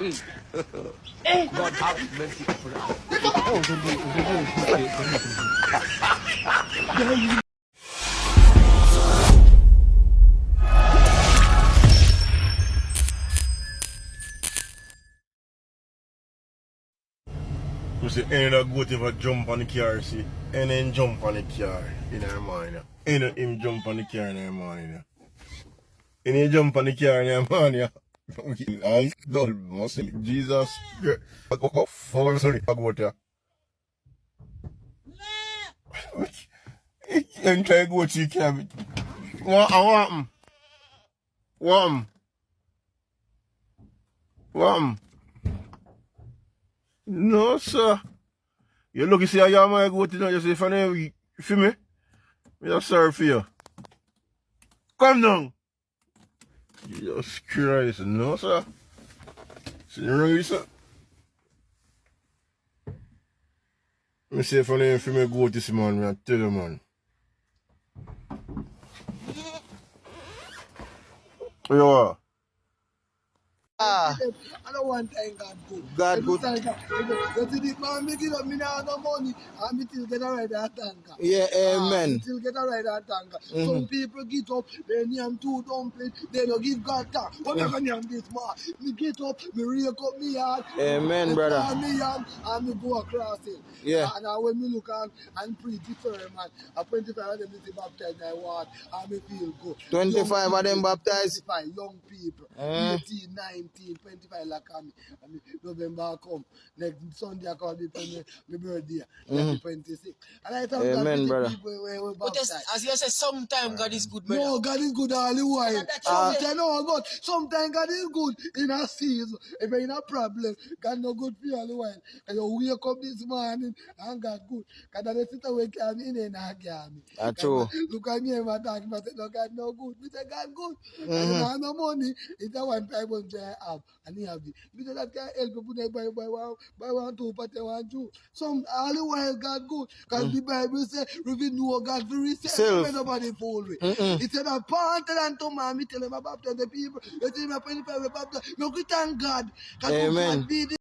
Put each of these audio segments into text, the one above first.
God have mercy upon us. You see, any that go to jump on the car, see, and then jump on the car in our mind. Any him jump on the car in our mind. And he jump on the car in our mind. I don't muscle. Jesus. Go for sorry, I go there. And try to go to the car. What? No, sir. You look, you see how you might go to you say, you feel me? I'm sorry for you. Come down. Jesus Christ, no, sir. See you wrong, sir. I say, if you feel me, go to this man, I tell you, man. You are. I don't want to thank God good. God good. You see this man making up me now no money and me still get a ride at tanker. Yeah, amen. Me still get a ride at tanker. Some people get up, they name two dumplings, they don't give God thanks. What am I going to name this man? Me get up, me rake up me yard. Amen, brother. Me yard and me go across it. Yeah. And when me look and preach it for him, man, at 25 of them is baptized in the water and me feel good. 25 of them baptized? 25 young people. 18, 19, 25 like me. And November I come. Next Sunday I call me for my birthday. 26. And I talk amen, brother. People were But as you say, sometimes God is good, brother. no, God is good all the while. Sometimes no, but sometimes God is good in a season. If you're in a problem, God no good for you all the while. And you wake up this morning and God good. God doesn't sit awake at me and not get me. That's true. Look at me and my dog, but say, no, God no good. We say, God good. And you have no money. It's a one time when I have. And he have it. Because that can help you put it by one, two, but one, two. Some all the while God good. Because the Bible says, renew God for yourself. Nobody fool me. It said, I'm panted and to mommy, tell him about the people. You tell him, I'm 25 about that. No, good thank God. Amen. God be the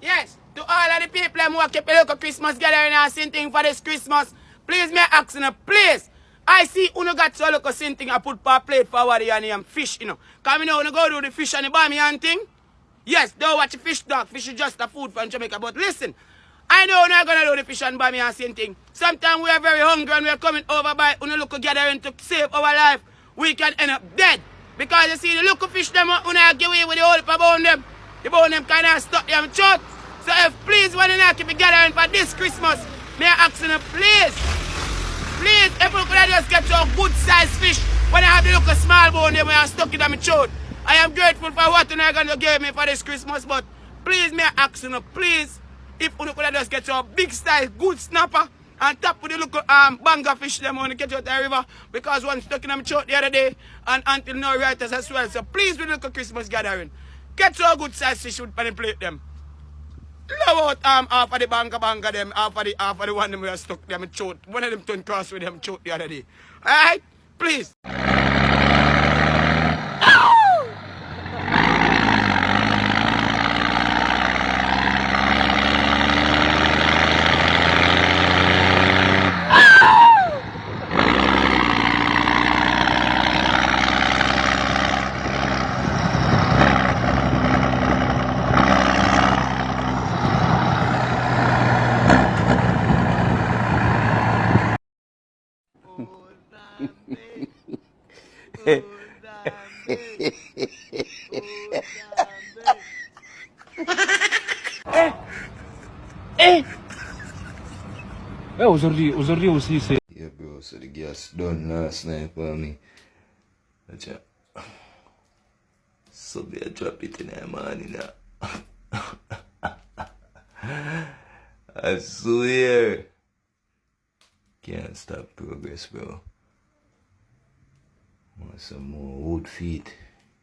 Yes, to all of the people who keep a local Christmas gathering and sing thing for this Christmas, please me ask you, please. I see you got so local sing thing I put per plate for what you and fish, you know. Because you know when you go do the fish and the bami and thing. Yes, don't watch the fish dog. Fish is just a food from Jamaica. But listen, I know we're not going to do the fish and bami and same thing. Sometimes we are very hungry and we are coming over by when you look gathering to save our life. We can end up dead. Because you see the local fish them when I give away with the whole about them. The bone them kind of stuck them short. So if please when you not keep gathering for this Christmas, may I ask you please, if you could just get you a good sized fish when I have the little small bone them when I stuck it on my throat. I am grateful for what you're going to give me for this Christmas, but please may I ask you please, if you could just get you a big size, good snapper, and tap with the little banga fish them when you get you out the river, because one stuck in my throat the other day, and until now writers as well. So please with the little Christmas gathering, get you a good size fish with manipulate them. Love out half of the banga them, half of the one them we are stuck them in throat. One of them turned cross with them throat the other day. Alright? Please. Aujourd'hui aussi, c'est... Yeah, bro, so the gas done last night for me. Watch out. So be a drop it in the morning now. I swear. Can't stop progress, bro. Want some more wood feet.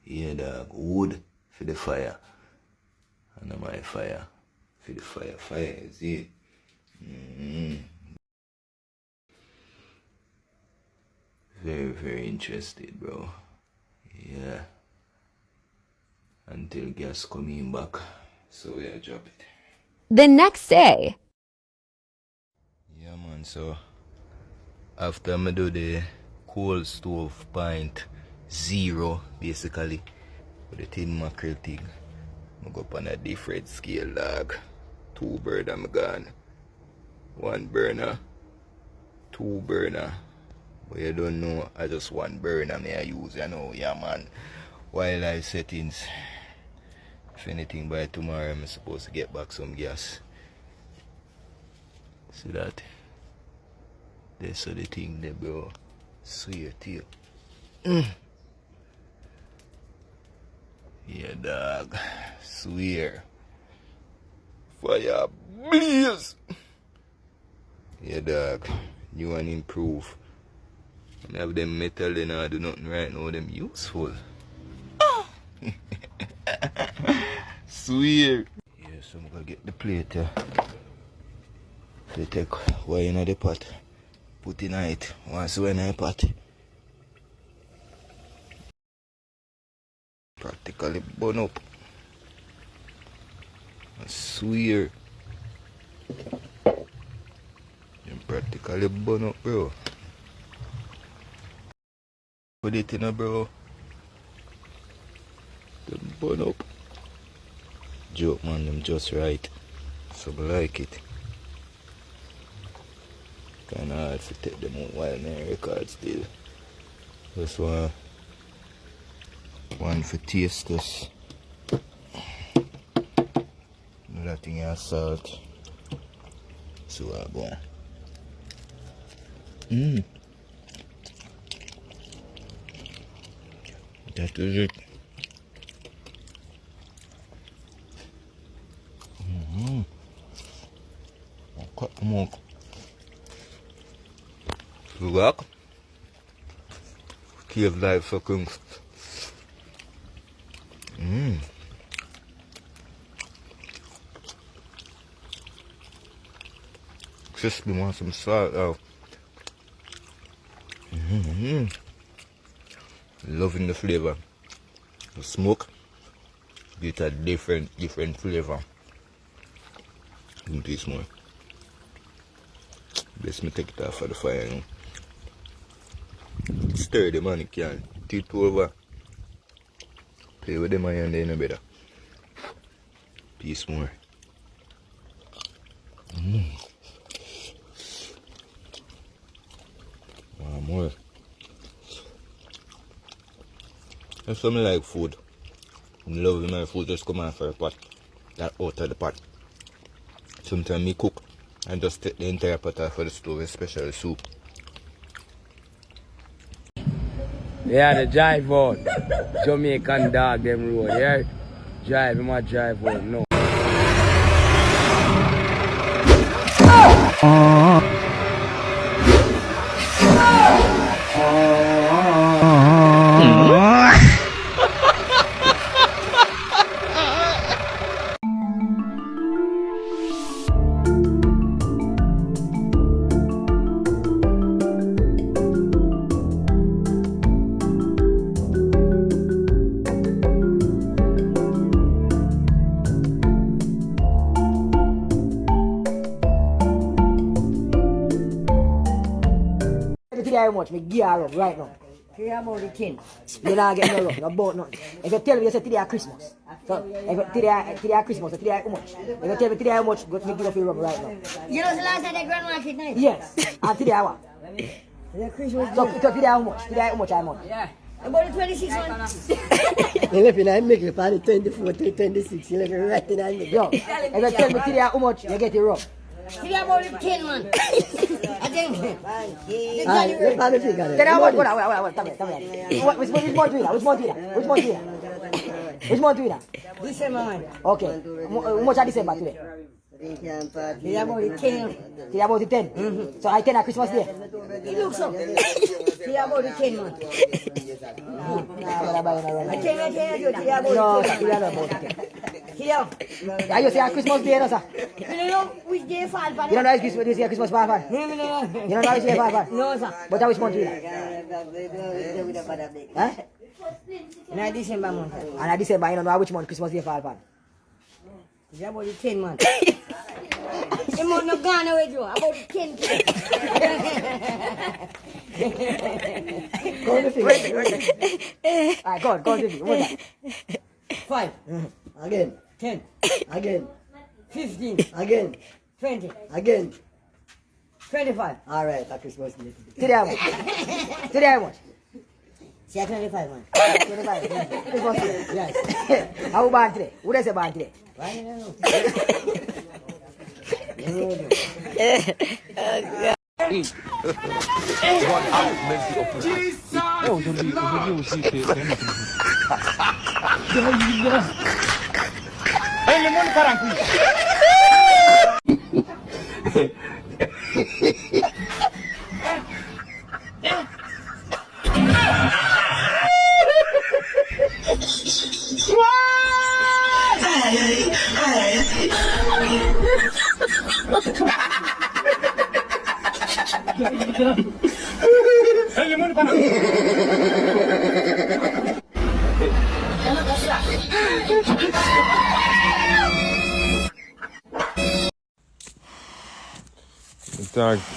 Yeah, dog. Wood for the fire. And my fire. For the fire. Fire is it. Very, very interested, bro. Yeah. Until gas coming back. So yeah, drop it. The next day. Yeah, man. So after I do the cold stove pint 0, basically, with the tin mackerel thing, I go up on a different scale, dog. 2 burner I'm gone. 1 burner, 2 burner. But you don't know, I just 1 burner may I use, you know, yeah, man. Wildlife settings. If anything, by tomorrow I'm supposed to get back some gas. See that? That's the thing there, bro. Swear to you. Yeah, dog. Swear. Fire blaze. Yeah, dog. You want to improve. I have them metal and I do nothing right now. Them useful. Swear. Yeah, so I'm gonna get the plate. They take wine in the pot. Put in it. Once when I pot. Practically burn up. I swear. You practically burn up, bro. Put it in, bro. Them burn up. Joke, man, them just right. So I like it. Kinda hard to take them out while I record still. Just one for taste this. Another thing is salt. So I go. That is it. Cut them out. Look. Cave life fucking. Crispy, want some salt out. Loving the flavor. The smoke get a different flavor. Give me this more. Let's me take it off of the fire, you know. Stir them on, it can tip over. Play with them and then better. Piece more. One more. That's something like food. I'm loving my food just come out for a pot. That out of the pot. Sometimes me cook and just take the entire pot off for the stove, especially soup. Yeah, the drive out. Jamaican dog them road, yeah? Drive, him a drive out, no. How much me gear up right now. Here I'm only 10. You don't get no rub, no boat nothing. If you tell me you say today is Christmas. So if today Christmas, so today how much? If you tell me today how much, go me give up your rub right now. You know the last time the grand market night? Yes. And today what? Christmas. So today how much? Today how much I want? Yeah. About the 26 one. You left in the middle for the 24 to 26. You left right in the middle. Yo, if you tell me today how much, you get your rub. Today I'm only 10 man. Let's have a figure. Tell her what, come here. Which one do you Which month do you December, man. Okay. How much are December today? It's about the 10. It's about the 10? So I 10 at Christmas Day? It looks so. It's about the 10, man. I tell you, it's about the 10. Here. Yeah, you say at Christmas Day, no, sir? You don't know which day fall, man. You don't know which Christmas day Christmas fall, man? No. You don't know which day fall, man? No, sir. But which month do you Huh? In December month. And in December, you don't know which month Christmas Day fall, man? It's about the 10 month. The month not gone away, Joe. About the 10. Go on the finger. Alright, go on the finger. What's that? 5. Again. 10. Again. 15. Again. 20. Again. 25. Alright, that Christmas Day. Today how much? Today how much? Say 25, man. 25. Christmas Day. Yes. How about today? Who does say about today? I don't know.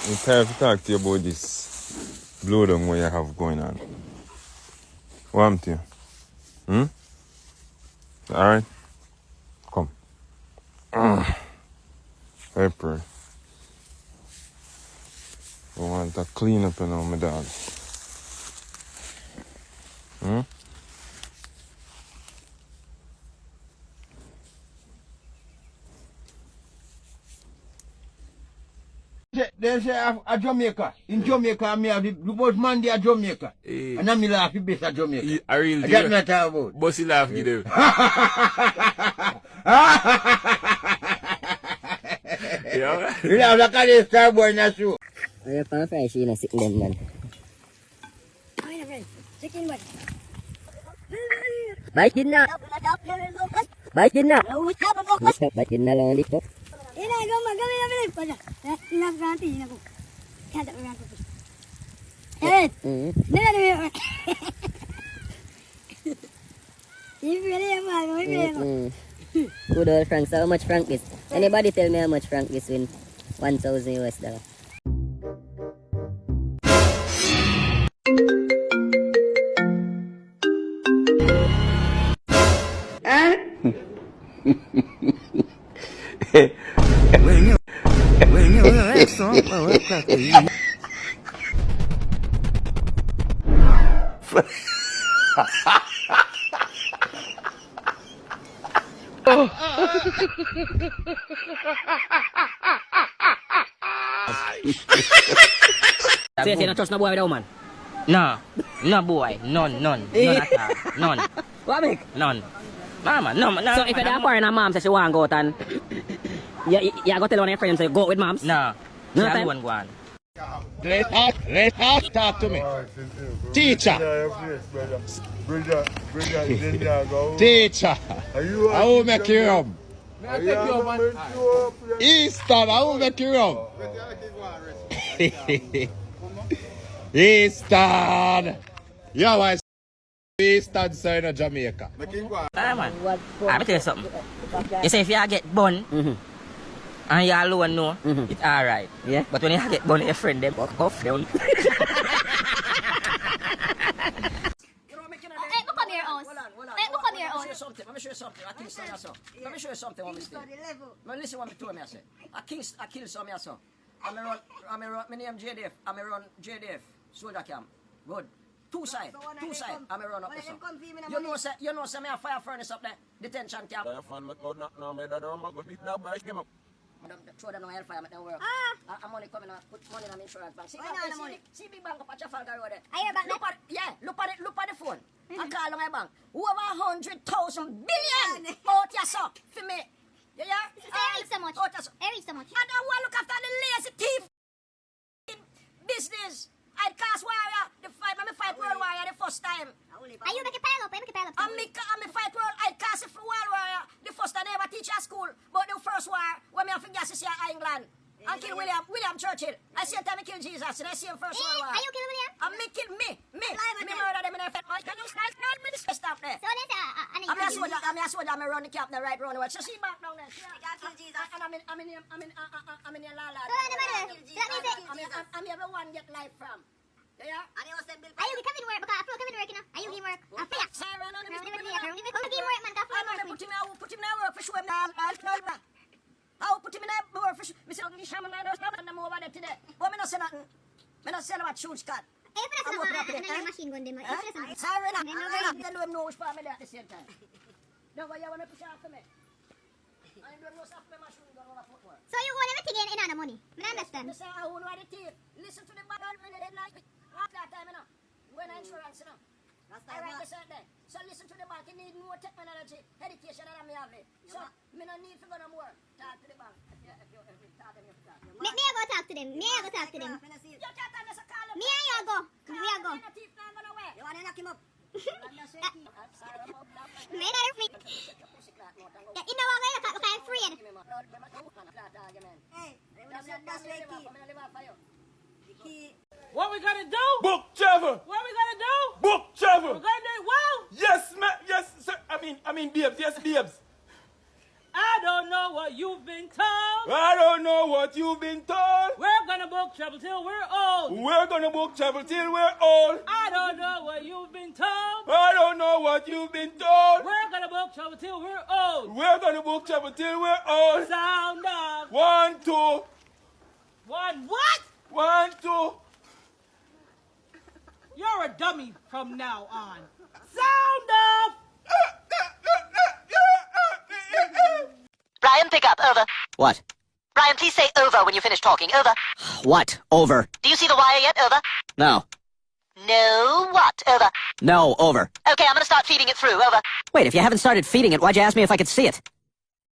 It's time to talk to you about this blow down what you have going on. What happened to you? Alright? Come. Pepper. I want to clean up on my dog. They say a Jamaica. In Jamaica, I have the most man there Jamaica. And I'm laughing based at Jamaica. I really That's not about. Bossy laugh, you do. You know, look at this star boy in the show. I'm going to fry she in a sitting them, man. Bite it now. Bite it now. Bite it now, long dito. Good old Frank. So how much Frank is? Anybody tell me how much Frank is win $1,000 US? Say, no trust no boy with a woman? No, no boy, none at all, none. What make? None. Mama, no. So if you're foreign and mom says she want to go out and you go tell one of your friends say go with moms? No, she alone go on. Let her talk to me. Teacher. Teacher. I will make you rum. Easton, I will make you rum. Easton. You are Easton side of Jamaica. Man, I tell you something. You say if you get bun, and you alone know, it's alright. Yeah. But when you get bun, your friend, they walk off down. Let me show you something. Let me show you something. What me say. Listen what me told me. I say. I kill some. I say. I'm run. My name JDF. I'm run JDF soldier camp. Good. Two side. I'm run up there. You know, say me a fire furnace up there. Detention camp. Throw them no hellfire, make them work. I'm money coming out, put money on insurance bank. See big bank up at Trafalgar Road there. Look at the phone. I call on my bank. Over 100,000 billion out here, so for me. You hear? Every so much. Every so much. I don't want to look after the lazy thief business. I'd cast warrior, I fight world warrior the first time. Are you make a pile up? I'm fight world, I'd cast it for world warrior the first time I never teach at school. But the first war, when me have to gas here in England. And kill William Churchill. I see him time I kill Jesus, and I see him first world war. Are you killing William? I'm me kill me murder them in their face. Can you not me this stop there? So let's I'm a soldier, I'm a run the cap, the right run the way. So see back down there. And I'm in your la. I'm everyone get life from. Yeah? Are you Kevin work? Because I feel Kevin work, you know. Are you give work? I feel Sarah, no, give work, man. put him in work for sure, man. I'll put him in work for sure. Mr. Shaman, I'm over there today. But me not say nothing. Me not say about shoes cut. I'm a machine gun, them. Sarah, I don't know no which part me there at the same time. No, but you want to push off for me. I don't know stuff for my machine gun on a footwork. So you want everything in other money? I understand. Listen, I own the teeth. Listen to the band when they like it. Half that time, you know. When insurance, you know. I write this out there. So listen to the bank. You need more technology, education than I have it. So, me no need to go no more. Talk to the bank. If you talk them, you talk. Me I go talk to them. You talk to them, just call them. Me and you go. We a go. You want to knock him up? Me not free. In the way you can't free. What we gonna do? Book Trevor! What we gonna do? Book Trevor! We're gonna do it well. Yes, yes, sir. I mean, babes, yes, babes. I don't know what you've been told. I don't know what you've been told. We're gonna book trouble till we're old. We're gonna book travel till we're old. I don't know what you've been told. I don't know what you've been told. We're gonna book trouble till we're old. We're gonna book travel till we're old. Sound off. 1, 2. One what? 1, 2. You're a dummy from now on. Sound off. Brian, pick up. Over. What? Brian, please say over when you finish talking. Over. What? Over. Do you see the wire yet? Over. No. No, what? Over. No, over. Okay, I'm gonna start feeding it through. Over. Wait, if you haven't started feeding it, why'd you ask me if I could see it?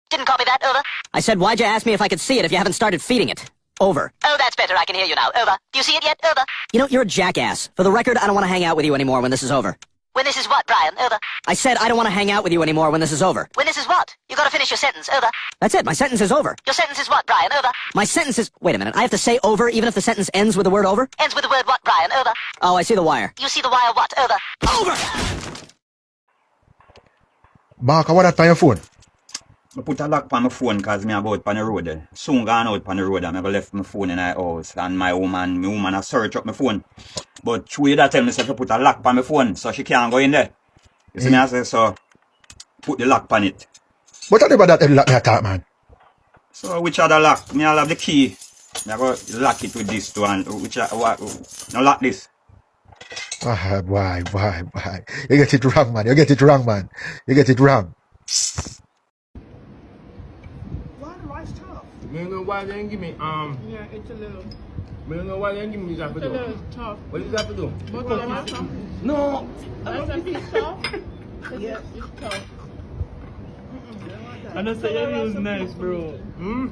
Didn't copy that. Over. I said, why'd you ask me if I could see it if you haven't started feeding it? Over. Oh, that's better. I can hear you now. Over. Do you see it yet? Over. You know, you're a jackass. For the record, I don't want to hang out with you anymore when this is over. When this is what, Brian? Over. I said I don't want to hang out with you anymore when this is over. When this is what? You gotta finish your sentence. Over. That's it. My sentence is over. Your sentence is what, Brian? Over. My sentence is... Wait a minute. I have to say over even if the sentence ends with the word over? Ends with the word what, Brian? Over. Oh, I see the wire. You see the wire what? Over. Over! Barker, what that on your phone? I put a lock on my phone because me about on the road there. Soon gone out on the road and I left my phone in the house and my woman a search up my phone. But through that tell me to put a lock on my phone so she can't go in there. You see me I say so put the lock on it. But tell me about that lock me attack, man. So which other lock? Me I'll have the key. Me I go lock it with this too and which no lock this. Why? You get it wrong, man. You get it wrong. I don't know why they didn't give me, Yeah, it's a little. I don't know why they didn't give me this have to It's a do. little tough. What does that have to do? But No! That's a piece tough? Yes, it's tough. I don't say you use knife, bro.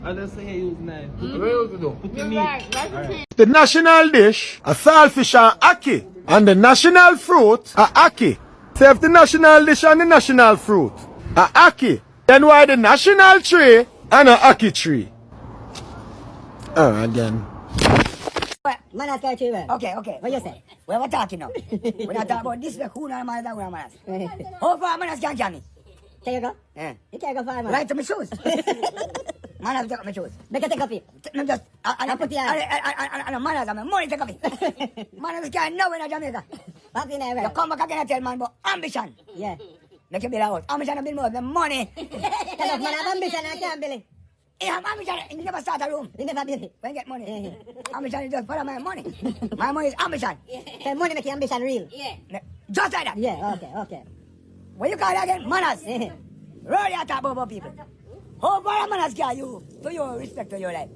I don't say you use knife. What else to do? Put You're the meat. right. That's it. The national dish are saltfish and ackee. And the national fruit are ackee. So if the national dish and the national fruit are ackee, then why the national tree and an ackee tree? Again. Man, I tell you, okay. What you say? What we talking now? We're not talking about this, who not man, that one man. How far man can get me? Can you go? Yeah. You can't go far, man. Right to my shoes. Man, I'll take off my shoes. Make a take off it. Just, I put the and man, I'll money take off it. Man, I can't know in Jamaica. What's in there? You come back again and tell man about ambition. Yeah. Make you build a house. Ambition a build more than money. Tell us, man, I have ambition, I can't build it. Yeah, ambition, you never start a room. You never build it. When you get money. Ambition is just follow my money. My money is ambition. So money make your ambition real. Yeah. Just like that. Yeah, okay. What you call that again? Manners. Really I talk about people. How far manners can you? To your respect to your life.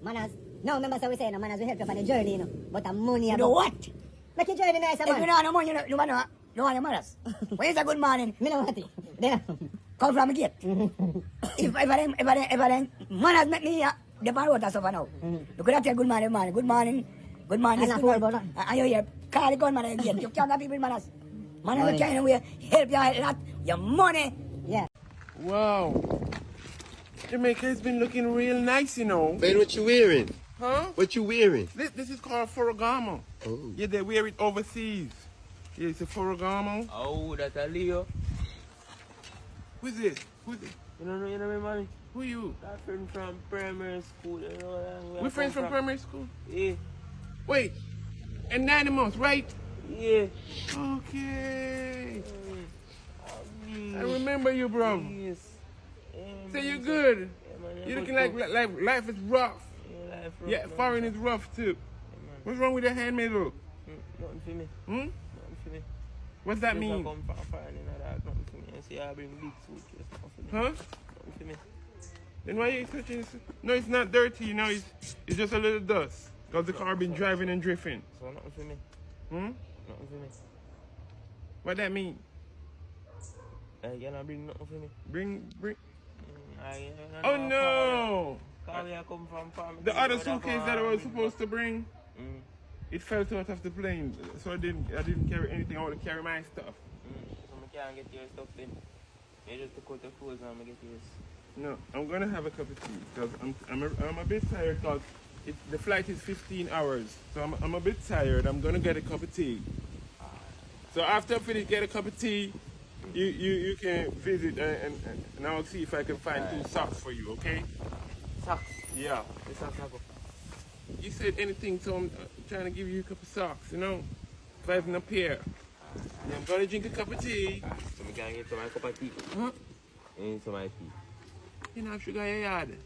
Manners. No, remember so we say, no, manners will help you for the journey, you know. But the money You about... know what? Make your journey nice, If man. you don't have no money, you want your manners. When it's a good morning, Me know what it. There. come from the gate. if I then, manners make me the bar water suffer now. You could have said good morning, good morning, I'm not school. worried about that. And you hear, call the gunman again. You can't have people with manners. Manners can anyway help you a lot. Your money. Yeah. Wow. Jamaica has been looking real nice, you know. Man, what you wearing? Huh? What you wearing? This is called Ferragamo. Oh. Yeah, they wear it overseas. Yeah, it's a Ferragamo. Oh, that's a Leo. Who's this? Who's this? You know me, mommy? Who you? That friend from primary school. You know where We I friends come from primary school? Yeah. Wait, and 9 months, right? Yeah. Okay. I remember you, bro. Yes. Say you good. man, You good looking like life is rough. Yeah, life rough, Yeah, man. foreign is rough too. What's wrong with your handmade look? Nothing for me. Hmm? Nothing for me. What's that Just mean? I come from foreign and that, nothing for me. And see, I bring big suitcase. Nothing for me. Huh? Nothing for me. Then why you touching this? No, it's not dirty, you know, it's just a little dust. Because the car been driving and drifting. So nothing for me. Hmm? Nothing for me. What that mean? You not bring nothing for me. Bring. Oh no! Cause I come from farm. The other suitcase that I was supposed to bring, Mm. it fell out of the plane, so I didn't carry anything. I want to carry my stuff. So I can't get your stuff then. You just to cut the clothes and I get yours. No, I'm gonna have a cup of tea because I'm a bit tired because the flight is 15 hours, so I'm a bit tired. I'm gonna get a cup of tea. So after I finish get a cup of tea, you can visit and I'll see if I can find 2 socks for you. Okay? Socks? Yeah. The socks I go. You said anything, so I'm trying to give you a couple socks, you know? 5 in a pair. Yeah, I'm gonna drink a cup of tea. So I can get some cup of tea. Huh? And some tea. You know, sugar in your yard.